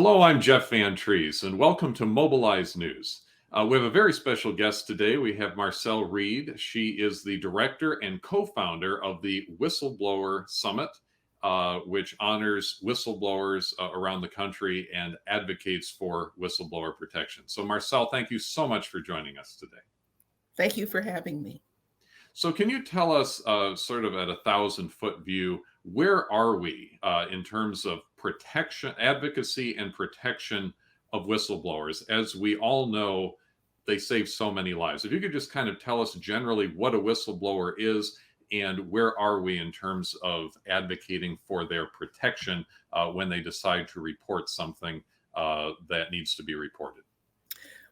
Hello, I'm Jeff Van Treese, and welcome to Mobilized News. We have a very special guest today. We have Marcel Reid. She is the director and co-founder of the Whistleblower Summit, which honors whistleblowers around the country and advocates for whistleblower protection. So, Marcel, thank you so much for joining us today. Thank you for having me. So, can you tell us, sort of at a 1,000-foot view, where are we in terms of protection, advocacy, and protection of whistleblowers? As we all know, they save so many lives. If you could just kind of tell us generally what a whistleblower is and where are we in terms of advocating for their protection when they decide to report something that needs to be reported.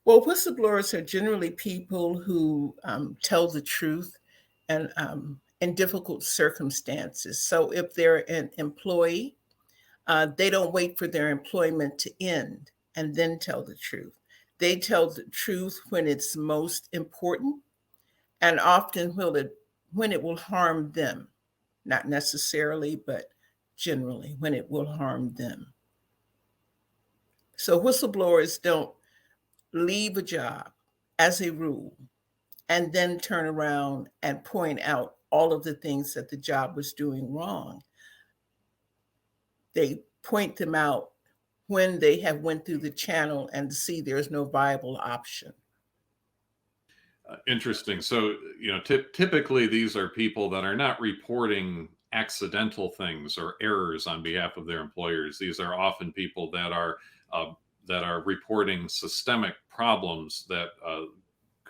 Well, whistleblowers are generally people who tell the truth and in difficult circumstances. So if they're an employee, they don't wait for their employment to end and then tell the truth. They tell the truth when it's most important and often when it will harm them. Not necessarily, but generally when it will harm them. So whistleblowers don't leave a job as a rule and then turn around and point out all of the things that the job was doing wrong. They point them out when they have went through the channel and see there's no viable option. Interesting. So, typically these are people that are not reporting accidental things or errors on behalf of their employers. These are often people that are reporting systemic problems that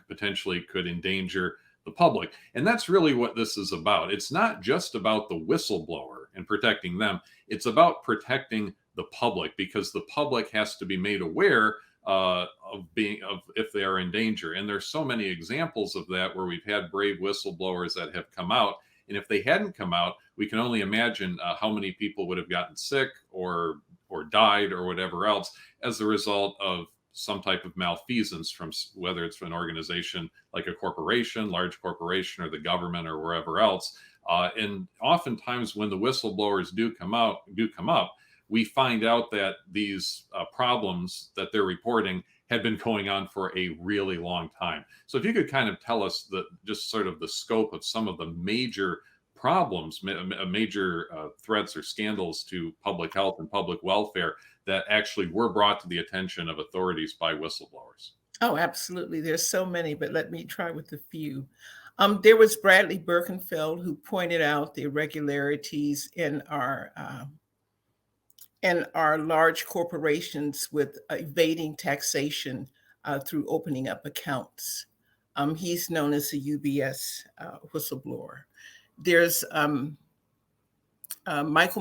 potentially could endanger the public. And that's really what this is about. It's not just about the whistleblower and protecting them. It's about protecting the public, because the public has to be made aware of if they are in danger. And there's so many examples of that where we've had brave whistleblowers that have come out. And if they hadn't come out, we can only imagine how many people would have gotten sick or died or whatever else as a result of some type of malfeasance from whether it's from an organization like a corporation, large corporation, or the government or wherever else. And oftentimes when the whistleblowers do come up, we find out that these problems that they're reporting had been going on for a really long time. So if you could kind of tell us just sort of the scope of some of the major problems, major threats or scandals to public health and public welfare that actually were brought to the attention of authorities by whistleblowers. Oh, absolutely. There's so many, but let me try with a few. There was Bradley Birkenfeld who pointed out the irregularities in our large corporations with evading taxation through opening up accounts. He's known as the UBS whistleblower. There's Michael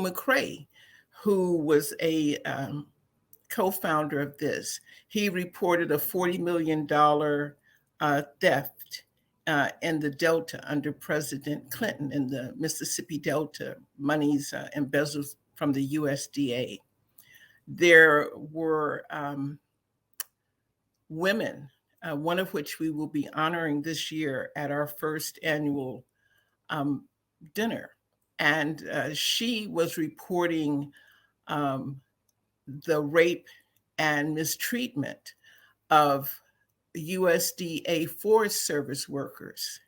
McRae, who was a co-founder of this. He reported a $40 million theft in the Delta under President Clinton, in the Mississippi Delta, monies embezzled from the USDA. There were women, one of which we will be honoring this year at our first annual dinner. And she was reporting the rape and mistreatment of USDA Forest Service workers.